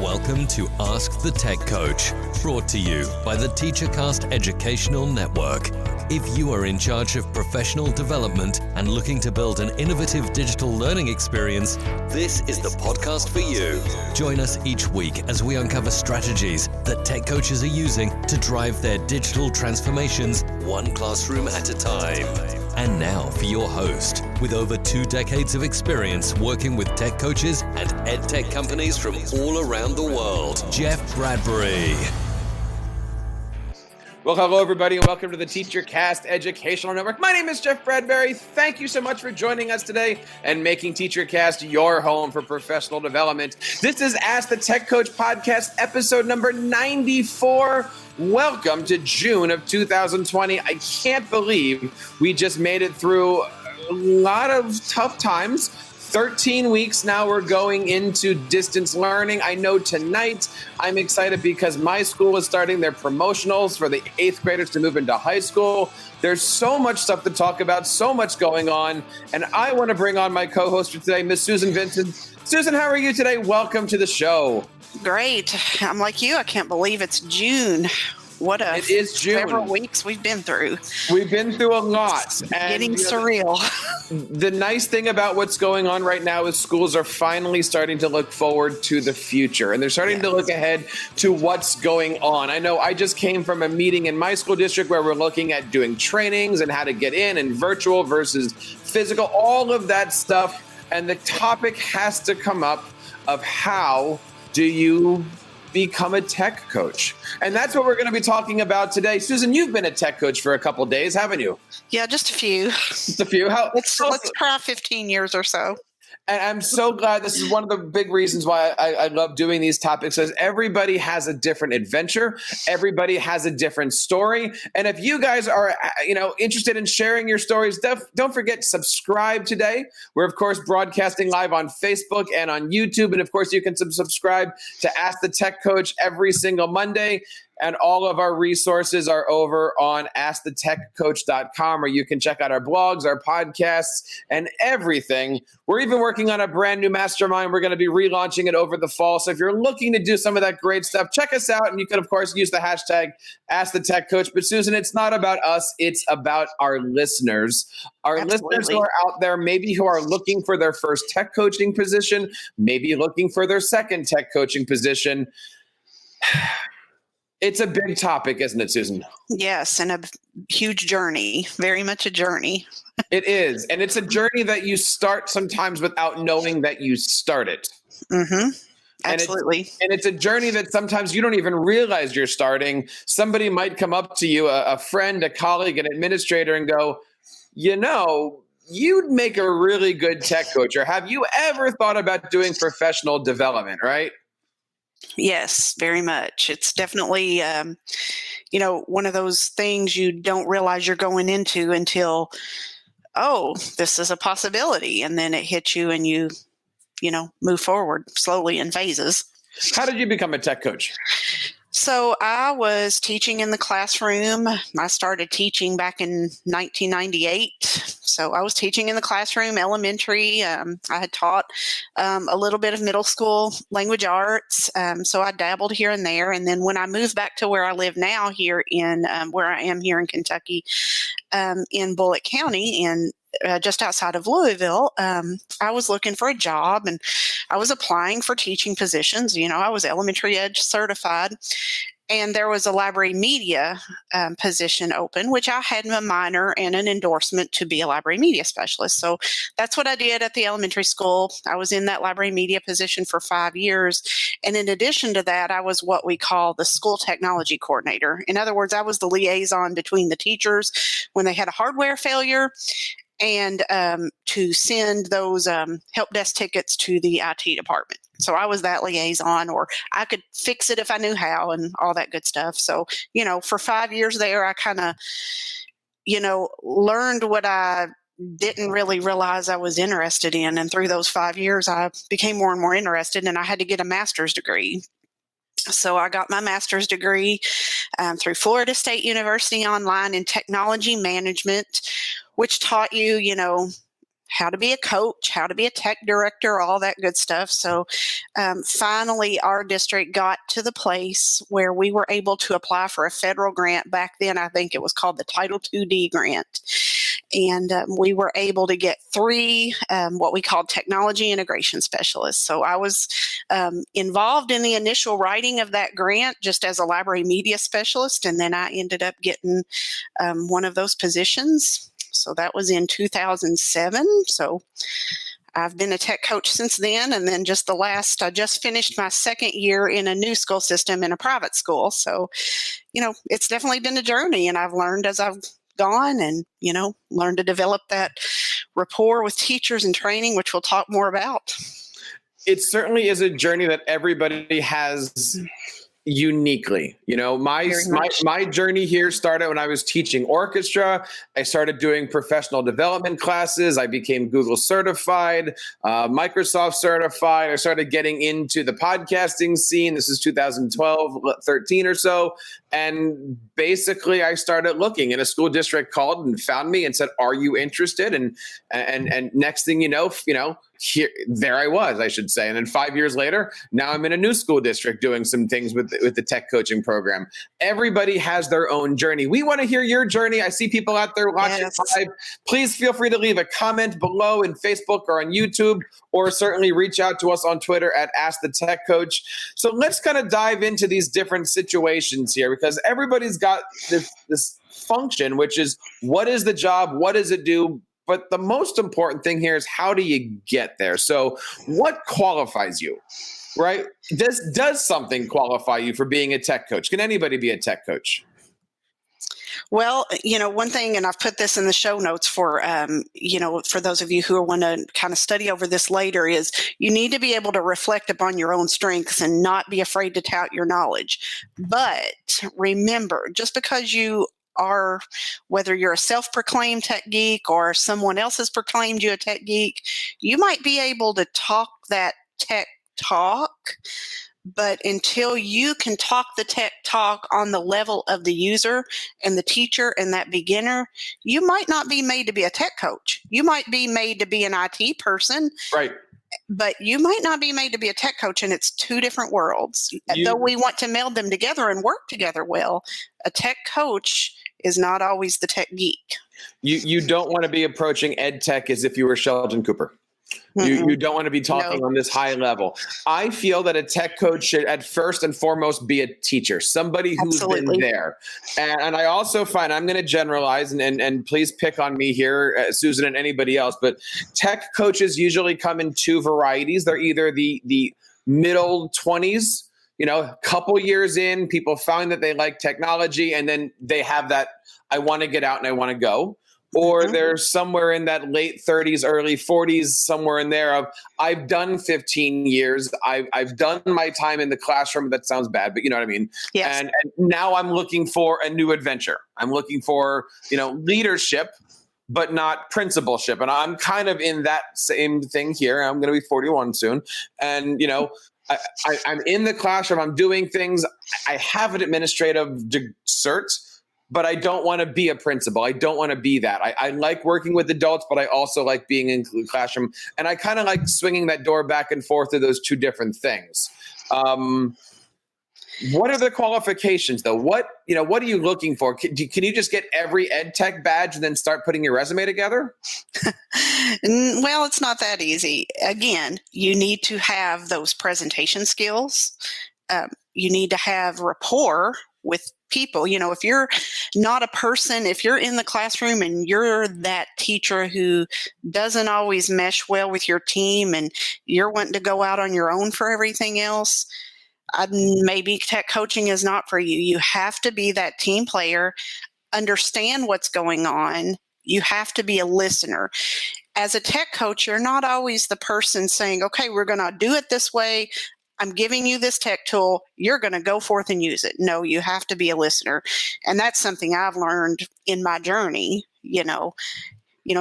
Welcome to Ask the Tech Coach, brought to you by the TeacherCast Educational Network. If you are in charge of professional development and looking to build an innovative digital learning experience, this is the podcast for you. Join us each week as we uncover strategies that tech coaches are using to drive their digital transformations one classroom at a time. And now for your host, with over 2 decades of experience working with tech coaches and EdTech companies from all around the world, Jeff Bradbury. Well, hello, everybody, and welcome to the TeacherCast Educational Network. My name is Jeff Bradbury. Thank you so much for joining us today and making TeacherCast your home for professional development. This is Ask the Tech Coach podcast, episode number 94. Welcome to June of 2020. I can't believe we just made it through a lot of tough times. 13 weeks now we're going into distance learning. I know tonight I'm excited because my school is starting their promotionals for the 8th graders to move into high school. There's so much stuff to talk about, so much going on. And I want to bring on my co-host for today, Miss Susan Vincent. Susan, how are you today? Welcome to the show. Great. I'm like you. I can't believe it's June. It is June. Several weeks we've been through. We've been through a lot. Getting surreal. The nice thing about what's going on right now is schools are finally starting to look forward to the future, and they're starting to look ahead to what's going on. I know I just came from a meeting in my school district where we're looking at doing trainings and how to get in and virtual versus physical, all of that stuff. And the topic has to come up of how do you become a tech coach? And that's what we're going to be talking about today. Susan, you've been a tech coach for a couple of days, haven't you? Yeah, just a few. Just a few. Let's try 15 years or so. And I'm so glad. This is one of the big reasons why I love doing these topics, is everybody has a different adventure. Everybody has a different story. And if you guys are, interested in sharing your stories, don't forget to subscribe today. We're, of course, broadcasting live on Facebook and on YouTube. And, of course, you can subscribe to Ask the Tech Coach every single Monday. And all of our resources are over on askthetechcoach.com, where you can check out our blogs, our podcasts, and everything. We're even working on a brand new mastermind. We're going to be relaunching it over the fall. So if you're looking to do some of that great stuff, check us out. And you can, of course, use the hashtag AskTheTechCoach. But Susan, it's not about us. It's about our listeners. Our Absolutely. listeners who are out there, maybe who are looking for their first tech coaching position, maybe looking for their second tech coaching position. It's a big topic, isn't it, Susan? Yes, and a huge journey, very much a journey. It is. And it's a journey that you start sometimes without knowing that you started. Mm-hmm. Absolutely. And it's a journey that sometimes you don't even realize you're starting. Somebody might come up to you, a friend, a colleague, an administrator, and go, you'd make a really good tech coach. Or have you ever thought about doing professional development, right? Yes, very much. It's definitely, one of those things you don't realize you're going into until, this is a possibility. And then it hits you and you move forward slowly in phases. How did you become a tech coach? So I was teaching in the classroom. I started teaching back in 1998. So I was teaching in the classroom, elementary. I had taught a little bit of middle school language arts. So I dabbled here and there. And then when I moved back to where I live now here where I am here in Kentucky, in Bullitt County, and just outside of Louisville, I was looking for a job and I was applying for teaching positions. I was elementary ed certified, and there was a library media position open, which I had a minor and an endorsement to be a library media specialist. So that's what I did at the elementary school. I was in that library media position for 5 years. And in addition to that, I was what we call the school technology coordinator. In other words, I was the liaison between the teachers when they had a hardware failure and to send those help desk tickets to the IT department. So I was that liaison, or I could fix it if I knew how and all that good stuff. So, for 5 years there, I kind of, learned what I didn't really realize I was interested in. And through those 5 years, I became more and more interested, and I had to get a master's degree. So I got my master's degree through Florida State University online in technology management, which taught you, how to be a coach, how to be a tech director, all that good stuff. So finally, our district got to the place where we were able to apply for a federal grant. Back then, I think it was called the Title II grant. And we were able to get 3 what we called technology integration specialists. So I was involved in the initial writing of that grant just as a library media specialist. And then I ended up getting one of those positions. So that was in 2007. So I've been a tech coach since then. And then I just finished my 2nd year in a new school system in a private school. So, it's definitely been a journey, and I've learned as I've gone and, learned to develop that rapport with teachers and training, which we'll talk more about. It certainly is a journey that everybody has uniquely. My journey here started when I was teaching orchestra. I started doing professional development classes. I became Google certified, Microsoft certified. I started getting into the podcasting scene. This is 2012, 13 or so. And basically I started looking, and a school district called and found me and said, "Are you interested?" And next thing there I was, I should say. And then 5 years later, now I'm in a new school district doing some things with the tech coaching program. Everybody has their own journey. We want to hear your journey. I see people out there watching live. Please feel free to leave a comment below in Facebook or on YouTube, or certainly reach out to us on Twitter at Ask the Tech Coach. So let's kind of dive into these different situations here, because everybody's got this function, which is, what is the job? What does it do? But the most important thing here is, how do you get there? So what qualifies you, right? Does something qualify you for being a tech coach? Can anybody be a tech coach? Well, one thing, and I've put this in the show notes for, for those of you who want to kind of study over this later, is you need to be able to reflect upon your own strengths and not be afraid to tout your knowledge. But remember, just because you are, whether you're a self-proclaimed tech geek or someone else has proclaimed you a tech geek, you might be able to talk that tech talk, but until you can talk the tech talk on the level of the user and the teacher and that beginner, you might not be made to be a tech coach. You might be made to be an IT person. Right. But you might not be made to be a tech coach, and it's 2 different worlds. Though we want to meld them together and work together well, a tech coach is not always the tech geek. You don't want to be approaching EdTech as if you were Sheldon Cooper. You don't want to be talking on this high level. I feel that a tech coach should, at first and foremost, be a teacher, somebody who's been there. And I also find, I'm going to generalize, and please pick on me here, Susan, and anybody else, but tech coaches usually come in 2 varieties. They're either the middle 20s, a couple years in, people find that they like technology, and then they have that, I want to get out and I want to go. Or they're somewhere in that late 30s, early 40s, somewhere in there of, I've done 15 years. I've done my time in the classroom. That sounds bad, but you know what I mean? Yes. And now I'm looking for a new adventure. I'm looking for, leadership, but not principalship. And I'm kind of in that same thing here. I'm going to be 41 soon. And, I'm in the classroom. I'm doing things. I have an administrative cert, but I don't want to be a principal. I don't want to be that. I like working with adults, but I also like being in the classroom. And I kind of like swinging that door back and forth to those 2 different things. What are the qualifications, though? What are you looking for? Can you just get every EdTech badge and then start putting your resume together? Well, it's not that easy. Again, you need to have those presentation skills. You need to have rapport with people. If you're not a person, if you're in the classroom and you're that teacher who doesn't always mesh well with your team and you're wanting to go out on your own for everything else, maybe tech coaching is not for you. You have to be that team player, understand what's going on. You have to be a listener. As a tech coach, you're not always the person saying, okay, we're going to do it this way. I'm giving you this tech tool. You're going to go forth and use it. No, you have to be a listener. And that's something I've learned in my journey.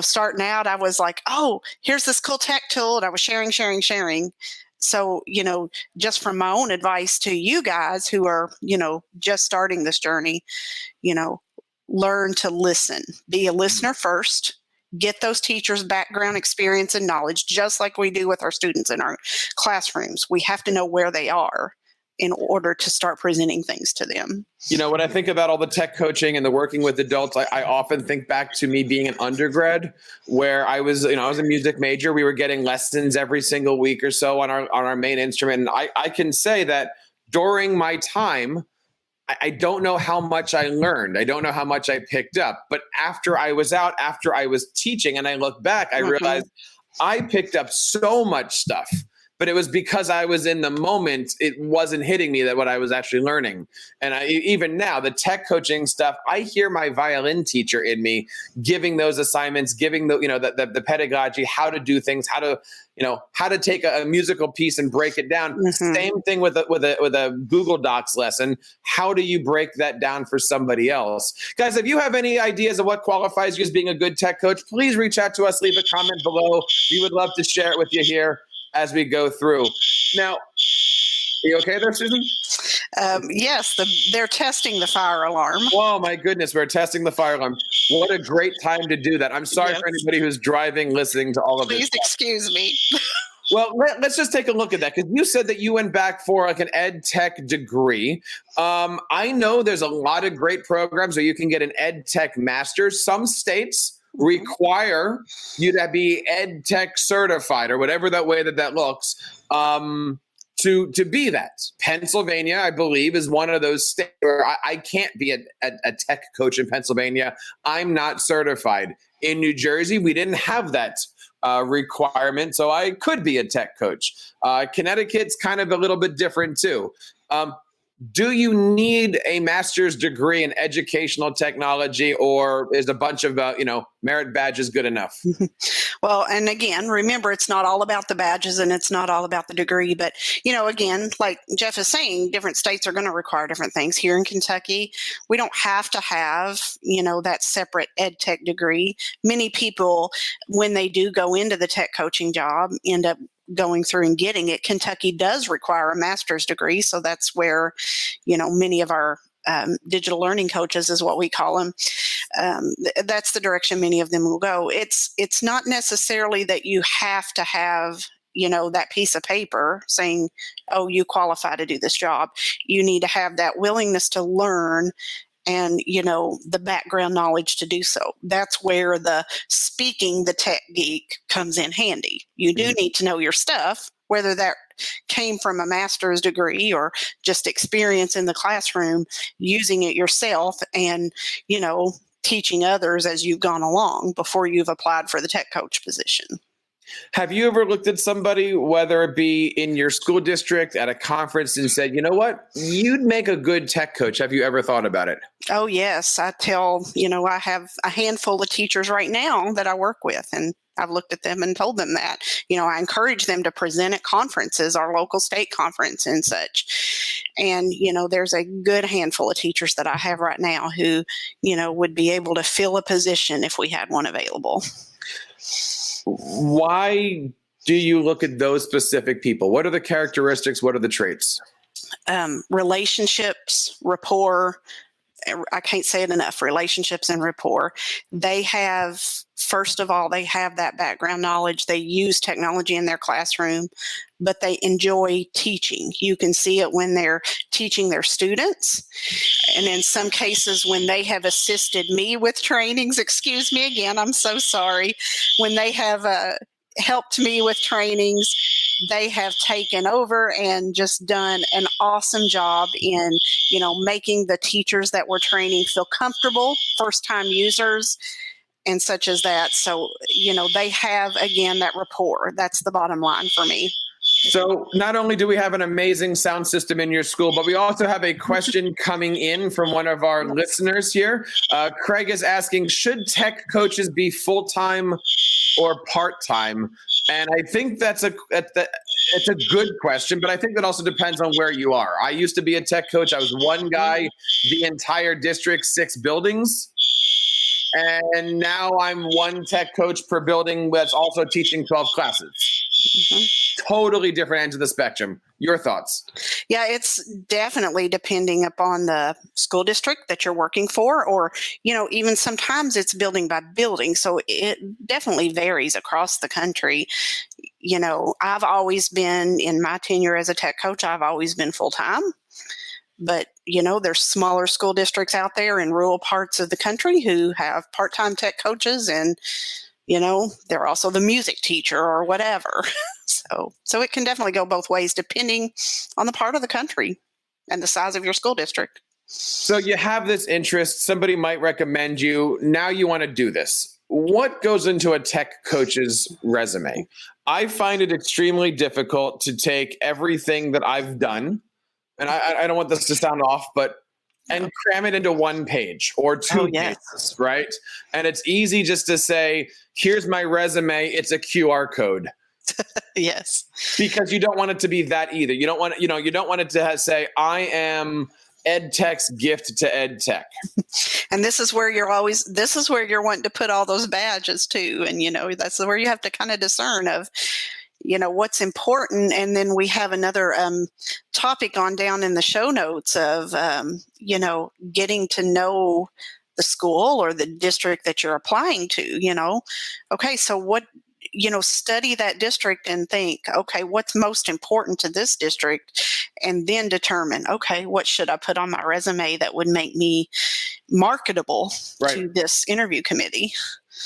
Starting out, I was like, oh, here's this cool tech tool. And I was sharing. So, just from my own advice to you guys who are, just starting this journey, learn to listen. Be a listener first. get those teachers' background, experience, and knowledge, just like we do with our students in our classrooms. We have to know where they are in order to start presenting things to them. You know, when I think about all the tech coaching and the working with adults, I often think back to me being an undergrad where I was a music major. We were getting lessons every single week or so on our main instrument. And I can say that during my time, I don't know how much I learned. I don't know how much I picked up. But after I was out, after I was teaching and I look back, I realized I picked up so much stuff. But it was because I was in the moment, it wasn't hitting me that what I was actually learning. And even now, the tech coaching stuff, I hear my violin teacher in me giving those assignments, giving the pedagogy, how to do things, how to take a musical piece and break it down. Mm-hmm. Same thing with a Google Docs lesson. How do you break that down for somebody else? Guys, if you have any ideas of what qualifies you as being a good tech coach, please reach out to us, leave a comment below. We would love to share it with you here as we go through. Now, are you okay there, Susan? Yes, they're testing the fire alarm. Oh my goodness, we're testing the fire alarm. What a great time to do that. I'm sorry for anybody who's driving, listening to all of this. Please excuse me. Well, let's just take a look at that, because you said that you went back for like an EdTech degree. I know there's a lot of great programs where you can get an EdTech master's. Some states require you to be EdTech certified, or whatever that way that looks, to be that. Pennsylvania, I believe, is one of those states where I can't be a tech coach in Pennsylvania. I'm not certified. In New Jersey, we didn't have that requirement, so I could be a tech coach. Connecticut's kind of a little bit different too. Do you need a master's degree in educational technology, or is a bunch of merit badges good enough? Well, and again, remember, it's not all about the badges and it's not all about the degree. But, again, like Jeff is saying, different states are going to require different things. Here in Kentucky, we don't have to have, that separate ed tech degree. Many people, when they do go into the tech coaching job, end up going through and getting it. Kentucky does require a master's degree. So that's where, many of our digital learning coaches is what we call them. That's the direction many of them will go. It's not necessarily that you have to have, that piece of paper saying, oh, you qualify to do this job. You need to have that willingness to learn and, the background knowledge to do so. That's where the speaking the tech geek comes in handy. You do need to know your stuff, whether that came from a master's degree or just experience in the classroom, using it yourself and, teaching others as you've gone along before you've applied for the tech coach position. Have you ever looked at somebody, whether it be in your school district, at a conference, and said, you know what, you'd make a good tech coach? Have you ever thought about it? Oh, yes. I have a handful of teachers right now that I work with, and I've looked at them and told them that. I encourage them to present at conferences, our local state conference and such. And, there's a good handful of teachers that I have right now who, would be able to fill a position if we had one available. Why do you look at those specific people? What are the characteristics? What are the traits? Relationships, rapport. I can't say it enough. Relationships and rapport. They have, first of all, they have that background knowledge. They use technology in their classroom, but they enjoy teaching. You can see it when they're teaching their students. And in some cases, when they have assisted me with trainings, excuse me again, I'm so sorry. When they have helped me with trainings, they have taken over and just done an awesome job in, making the teachers that we're training feel comfortable, first-time users, and such as that. So, they have, again, that rapport. That's the bottom line for me. So not only do we have an amazing sound system in your school, but we also have a question coming in from one of our listeners here. Craig is asking, should tech coaches be full-time or part-time? And I think it's a good question, but I think that also depends on where you are. I used to be a tech coach. I was one guy, the entire district, 6 buildings. And now I'm one tech coach per building that's also teaching 12 classes. Mm-hmm. Totally different ends of the spectrum. Your thoughts? Yeah, it's definitely depending upon the school district that you're working for, or, even sometimes it's building by building. So it definitely varies across the country. I've always been, in my tenure as a tech coach, I've always been full-time. But, there's smaller school districts out there in rural parts of the country who have part-time tech coaches, and, they're also the music teacher or whatever. So it can definitely go both ways depending on the part of the country and the size of your school district. So you have this interest, somebody might recommend you, now you want to do this. What goes into a tech coach's resume? I find it extremely difficult to take everything that I've done, and I don't want this to sound off, and cram it into one page or two pages, right? And it's easy just to say, here's my resume, it's a QR code. Yes. Because you don't want it to be that either. You don't want it to say, I am EdTech's gift to EdTech. And this is where you're wanting to put all those badges too. And, that's where you have to kind of discern of, what's important. And then we have another topic on down in the show notes of, getting to know the school or the district that you're applying to, okay, so what, study that district and think, okay, what's most important to this district? And then determine, okay, what should I put on my resume that would make me marketable to this interview committee?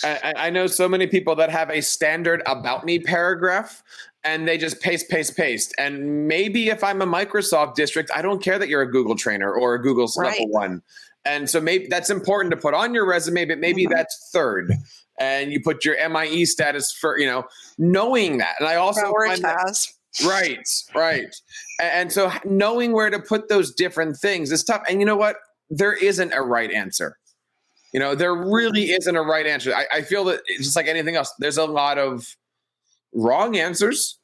I know so many people that have a standard about me paragraph and they just paste. And maybe if I'm a Microsoft district, I don't care that you're a Google trainer or a Google level 1. And so maybe that's important to put on your resume, but maybe that's third. And you put your MIE status for, knowing that. And I also find that, right. And so knowing where to put those different things is tough. And you know what? There isn't a right answer. There really isn't a right answer. I feel that it's just like anything else. There's a lot of wrong answers,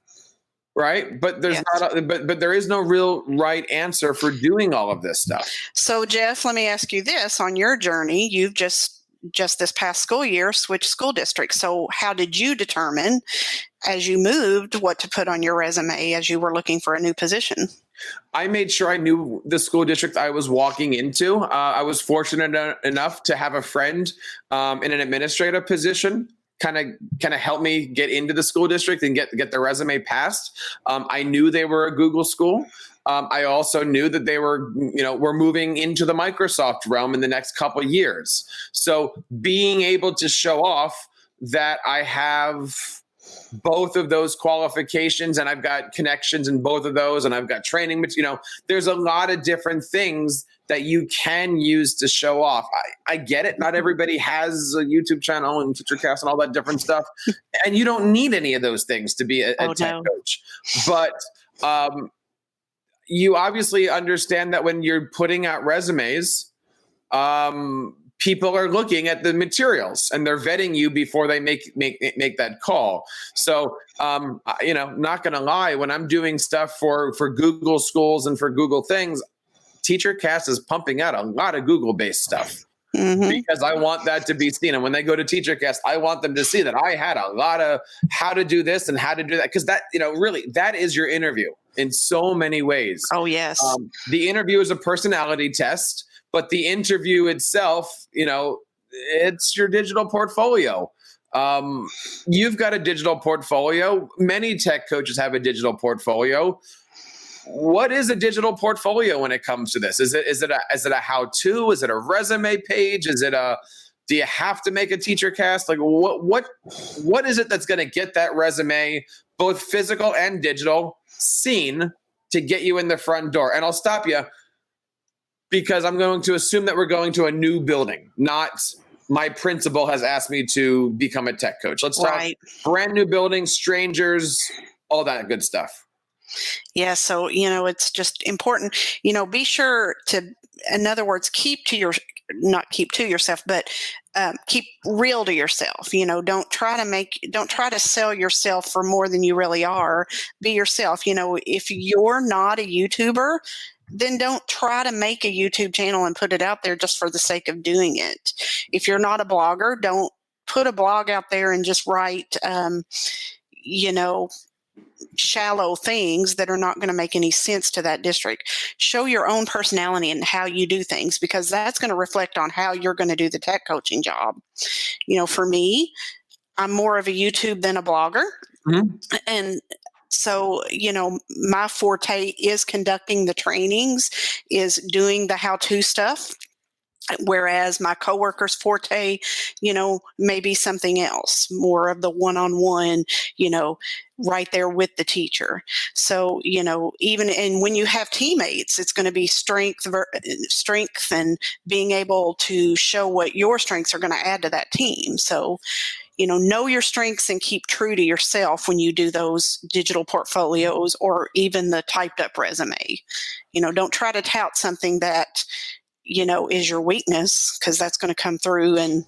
right? But there's but there is no real right answer for doing all of this stuff. So Jeff, let me ask you this: on your journey, you've just this past school year switched school districts. So how did you determine, as you moved, what to put on your resume as you were looking for a new position? I made sure I knew the school district I was walking into. I was fortunate enough to have a friend in an administrative position kind of help me get into the school district and get the resume passed. I knew they were a Google school. I also knew that they were moving into the Microsoft realm in the next couple of years. So being able to show off that I have both of those qualifications and I've got connections in both of those and I've got training, there's a lot of different things that you can use to show off. I get it. Not everybody has a YouTube channel and TeacherCast and all that different stuff. And you don't need any of those things to be a tech coach. But you obviously understand that when you're putting out resumes, people are looking at the materials and they're vetting you before they make that call. So, not going to lie, when I'm doing stuff for Google schools and for Google things, TeacherCast is pumping out a lot of Google-based stuff because I want that to be seen. And when they go to TeacherCast, I want them to see that I had a lot of how to do this and how to do that. Because that, really, that is your interview in so many ways. Oh, yes. The interview is a personality test. But the interview itself, it's your digital portfolio. You've got a digital portfolio. Many tech coaches have a digital portfolio. What is a digital portfolio when it comes to this? Is it a how-to? Is it a resume page? Do you have to make a TeacherCast? Like what is it that's going to get that resume, both physical and digital, seen to get you in the front door? And I'll stop you, because I'm going to assume that we're going to a new building, not my principal has asked me to become a tech coach. Let's talk brand new building, strangers, all that good stuff. Yeah. So, it's just important, be sure to, in other words, not keep to yourself, but keep real to yourself. Don't try to sell yourself for more than you really are. Be yourself. If you're not a YouTuber, then don't try to make a YouTube channel and put it out there just for the sake of doing it. If you're not a blogger, don't put a blog out there and just write, shallow things that are not going to make any sense to that district. Show your own personality and how you do things, because that's going to reflect on how you're going to do the tech coaching job. For me, I'm more of a YouTube than a blogger. Mm-hmm. And so, my forte is conducting the trainings, is doing the how-to stuff. Whereas my coworkers' forte, may be something else, more of the one-on-one, right there with the teacher. So, and when you have teammates, it's going to be strength and being able to show what your strengths are going to add to that team. So, know your strengths and keep true to yourself when you do those digital portfolios or even the typed up resume. Don't try to tout something that is your weakness, because that's going to come through and,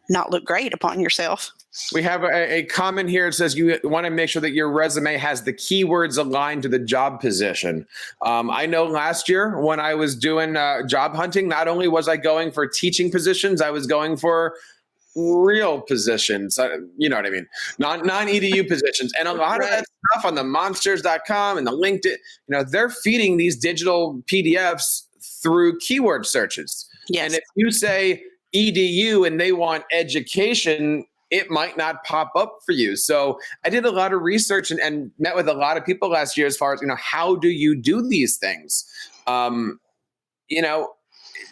not look great upon yourself. We have a comment here. It says you want to make sure that your resume has the keywords aligned to the job position. I know last year when I was doing job hunting, not only was I going for teaching positions, I was going for real positions. You know what I mean? Non-EDU positions. And a lot of that stuff on the monsters.com and the LinkedIn, they're feeding these digital PDFs through keyword searches. Yes. And if you say EDU and they want education, it might not pop up for you. So I did a lot of research and met with a lot of people last year as far as, how do you do these things?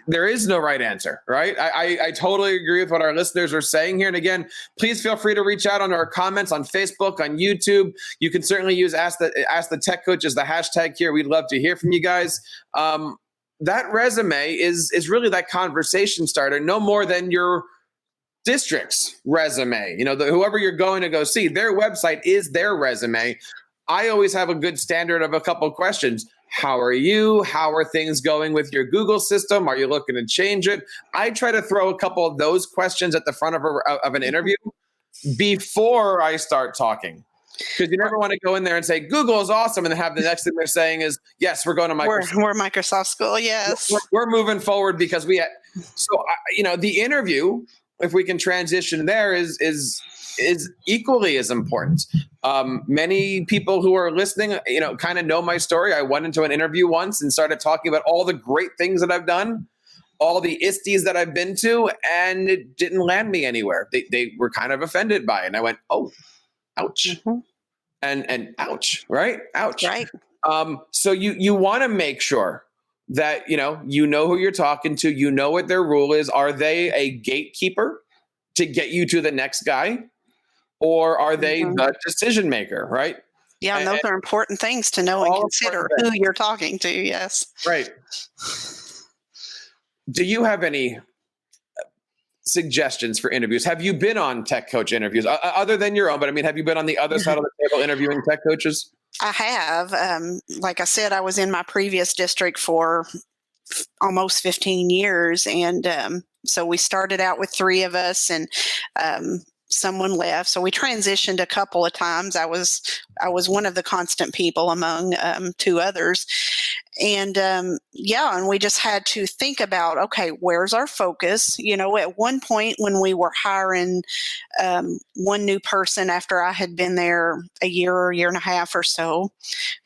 There is no right answer, right? I totally agree with what our listeners are saying here. And again, please feel free to reach out on our comments on Facebook, on YouTube. You can certainly use Ask the Tech Coach as the hashtag here. We'd love to hear from you guys. That resume is really that conversation starter, no more than your district's resume. Whoever you're going to go see, their website is their resume. I always have a good standard of a couple of questions. How are you? How are things going with your Google system? Are you looking to change it? I try to throw a couple of those questions at the front of an interview before I start talking. Because you never want to go in there and say, Google is awesome, and have the next thing they're saying is, yes, we're going to Microsoft. We're Microsoft School, yes. We're moving forward because the interview, if we can transition there, is equally as important. Many people who are listening, kind of know my story. I went into an interview once and started talking about all the great things that I've done, all the ISTEs that I've been to, and it didn't land me anywhere. They were kind of offended by it. And I went, oh, ouch. Mm-hmm. And ouch, right? Ouch. Right. So you want to make sure that, you know who you're talking to, you know what their rule is. Are they a gatekeeper to get you to the next guy? Or are they the decision maker, right? Yeah, and those are important things to know and consider who you're talking to, yes. Right. Do you have any suggestions for interviews? Have you been on tech coach interviews other than your own? But have you been on the other side of the table interviewing tech coaches? I have. Like I said, I was in my previous district for almost 15 years. And so we started out with 3 of us, and someone left. So we transitioned a couple of times. I was one of the constant people among 2 others. And and we just had to think about, okay, where's our focus? At one point when we were hiring one new person after I had been there a year and a half or so,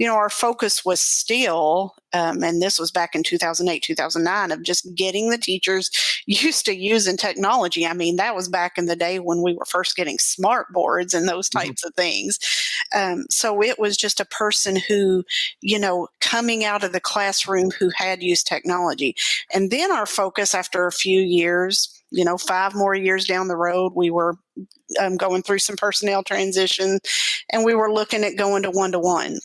our focus was still, and this was back in 2008, 2009, of just getting the teachers used to using technology. That was back in the day when we were first getting smart boards and those types of things. So it was just a person who, coming out of the classroom who had used technology. And then our focus after a few years, 5 more years down the road, we were going through some personnel transition, and we were looking at going to one-to-one.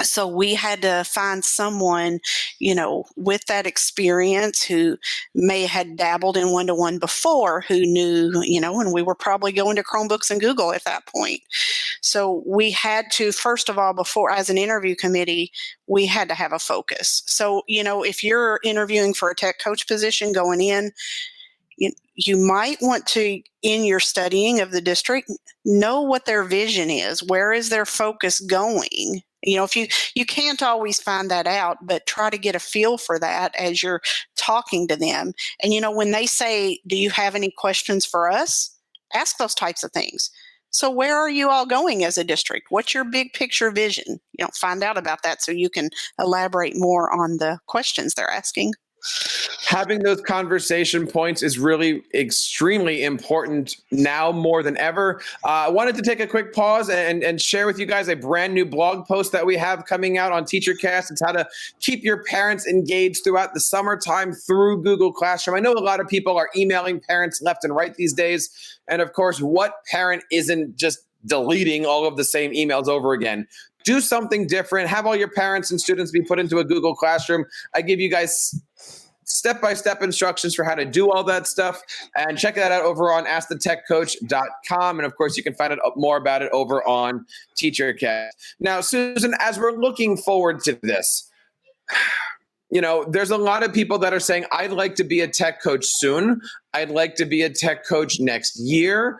So we had to find someone, with that experience who may had dabbled in one-to-one before, who knew, and we were probably going to Chromebooks and Google at that point. So we had to, first of all, before, as an interview committee, we had to have a focus. So, if you're interviewing for a tech coach position going in, you might want to, in your studying of the district, know what their vision is. Where is their focus going? If you can't always find that out, but try to get a feel for that as you're talking to them. And, when they say, do you have any questions for us? Ask those types of things. So where are you all going as a district? What's your big picture vision? Find out about that so you can elaborate more on the questions they're asking. Having those conversation points is really extremely important now more than ever. I wanted to take a quick pause and share with you guys a brand new blog post that we have coming out on TeacherCast. It's how to keep your parents engaged throughout the summertime through Google Classroom. I know a lot of people are emailing parents left and right these days. And of course, what parent isn't just deleting all of the same emails over again? Do something different. Have all your parents and students be put into a Google Classroom. I give you guys step-by-step instructions for how to do all that stuff, and check that out over on askthetechcoach.com. And of course, you can find out more about it over on TeacherCast. Now, Susan, as we're looking forward to this, there's a lot of people that are saying, I'd like to be a tech coach soon. I'd like to be a tech coach next year.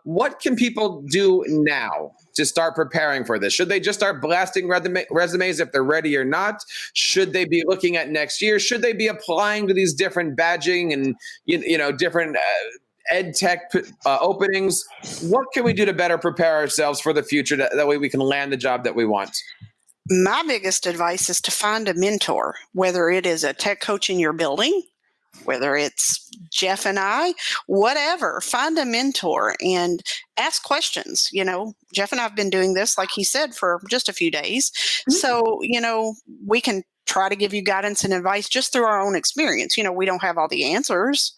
What can people do now to start preparing for this? Should they just start blasting resumes if they're ready or not? Should they be looking at next year? Should they be applying to these different badging and different EdTech openings? What can we do to better prepare ourselves for the future? That way we can land the job that we want. My biggest advice is to find a mentor, whether it is a tech coach in your building, whether it's Jeff and I, whatever. Find a mentor and ask questions. Jeff and I have been doing this, like he said, for just a few days. Mm-hmm. So, we can try to give you guidance and advice just through our own experience. We don't have all the answers,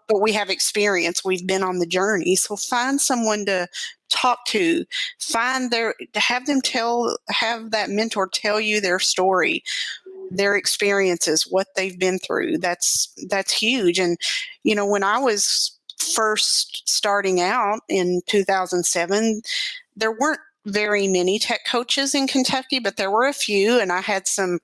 but we have experience. We've been on the journey. So find someone to talk to, have that mentor tell you their story, their experiences, what they've been through. That's huge. And, when I was first starting out in 2007, there weren't very many tech coaches in Kentucky, but there were a few, and I had some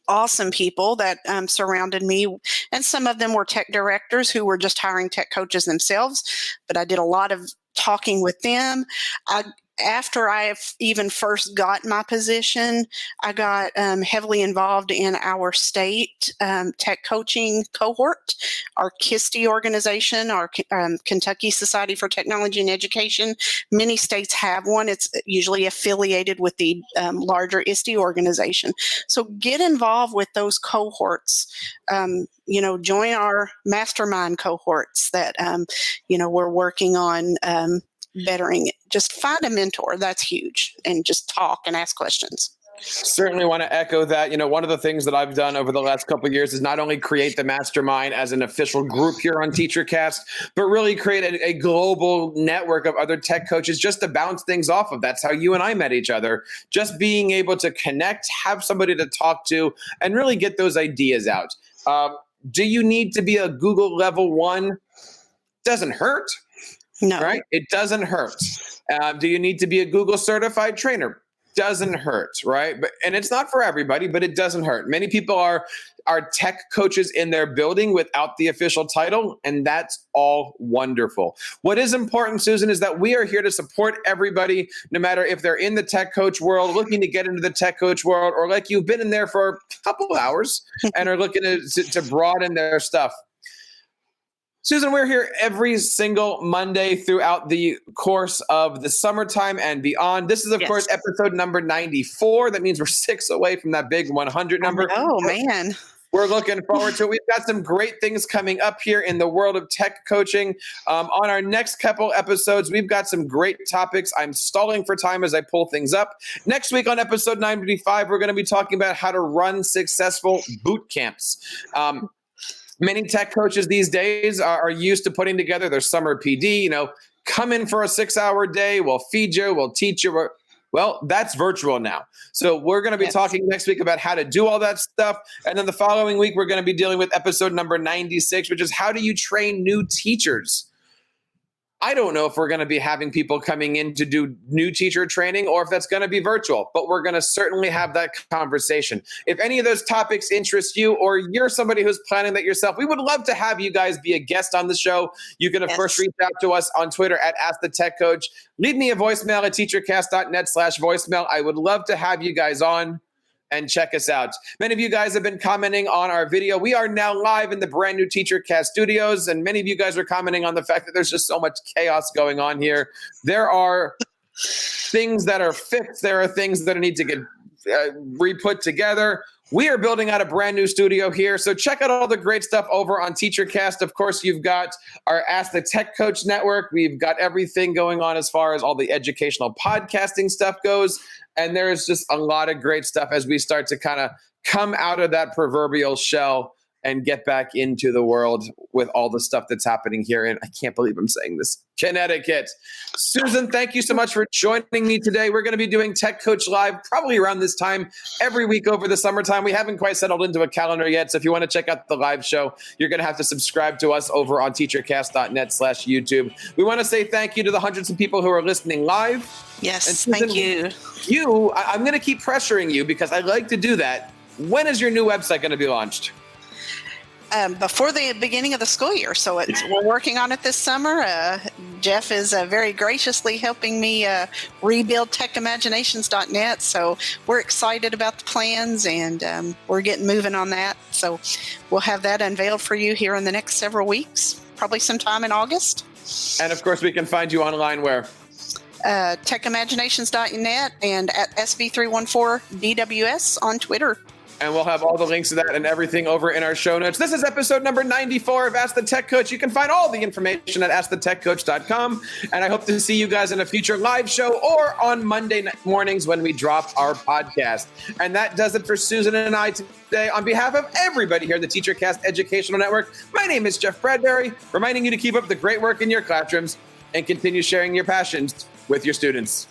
awesome people that surrounded me, and some of them were tech directors who were just hiring tech coaches themselves, but I did a lot of talking with them. After I even first got my position, I got heavily involved in our state tech coaching cohort, our KISTE organization, our Kentucky Society for Technology and Education. Many states have one. It's usually affiliated with the larger ISTE organization. So get involved with those cohorts. Join our mastermind cohorts that, we're working on bettering it. Just find a mentor. That's huge. And just talk and ask questions. Certainly want to echo that. One of the things that I've done over the last couple of years is not only create the mastermind as an official group here on TeacherCast, but really create a global network of other tech coaches just to bounce things off of. That's how you and I met each other. Just being able to connect, have somebody to talk to, and really get those ideas out. Do you need to be a Google level 1? Doesn't hurt. No. Right? It doesn't hurt. Do you need to be a Google certified trainer? Doesn't hurt, right? And it's not for everybody, but it doesn't hurt. Many people are tech coaches in their building without the official title, and that's all wonderful. What is important, Susan, is that we are here to support everybody, no matter if they're in the tech coach world, looking to get into the tech coach world, or like you've been in there for a couple of hours and are looking to broaden their stuff. Susan, we're here every single Monday throughout the course of the summertime and beyond. This is, of course, episode number 94. That means we're 6 away from that big 100 number. Oh, man. We're looking forward to it. We've got some great things coming up here in the world of tech coaching. On our next couple episodes, we've got some great topics. I'm stalling for time as I pull things up. Next week on episode 95, we're going to be talking about how to run successful boot camps. Many tech coaches these days are used to putting together their summer PD, come in for a 6-hour day, we'll feed you, we'll teach you. Well, that's virtual now. So we're going to be talking next week about how to do all that stuff. And then the following week, we're going to be dealing with episode number 96, which is how do you train new teachers? I don't know if we're going to be having people coming in to do new teacher training or if that's going to be virtual, but we're going to certainly have that conversation. If any of those topics interest you or you're somebody who's planning that yourself, we would love to have you guys be a guest on the show. You can, of course, reach out to us on Twitter at AskTheTechCoach. Leave me a voicemail at teachercast.net/voicemail. I would love to have you guys on. and check us out. Many of you guys have been commenting on our video. We are now live in the brand new TeacherCast studios, and many of you guys are commenting on the fact that there's just so much chaos going on here. There are things that are fixed. There are things that need to get re-put together. We are building out a brand new studio here, so check out all the great stuff over on TeacherCast. Of course, you've got our Ask the Tech Coach network. We've got everything going on as far as all the educational podcasting stuff goes, and there's just a lot of great stuff as we start to kind of come out of that proverbial shell and get back into the world with all the stuff that's happening here. And I can't believe I'm saying this, Connecticut. Susan, thank you so much for joining me today. We're going to be doing Tech Coach Live probably around this time every week over the summertime. We haven't quite settled into a calendar yet. So if you want to check out the live show, you're going to have to subscribe to us over on teachercast.net/YouTube. We want to say thank you to the hundreds of people who are listening live. Yes, Susan, thank you. I'm going to keep pressuring you because I like to do that. When is your new website going to be launched? Before the beginning of the school year. So we're working on it this summer. Jeff is very graciously helping me rebuild techimaginations.net. So we're excited about the plans, and we're getting moving on that. So we'll have that unveiled for you here in the next several weeks, probably sometime in August. And of course, we can find you online where? Techimaginations.net and at SB314DWS on Twitter. And we'll have all the links to that and everything over in our show notes. This is episode number 94 of Ask the Tech Coach. You can find all the information at AskTheTechCoach.com. And I hope to see you guys in a future live show or on Monday mornings when we drop our podcast. And that does it for Susan and I today. On behalf of everybody here at the TeacherCast Educational Network, my name is Jeff Bradbury, reminding you to keep up the great work in your classrooms and continue sharing your passions with your students.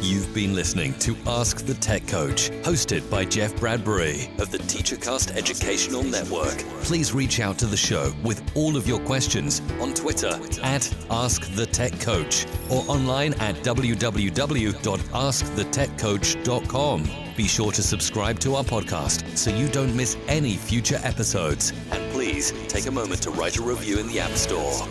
You've been listening to Ask the Tech Coach, hosted by Jeff Bradbury of the TeacherCast Educational Network. Please reach out to the show with all of your questions on Twitter at AskTheTechCoach or online at www.askthetechcoach.com. Be sure to subscribe to our podcast so you don't miss any future episodes. And please take a moment to write a review in the App Store.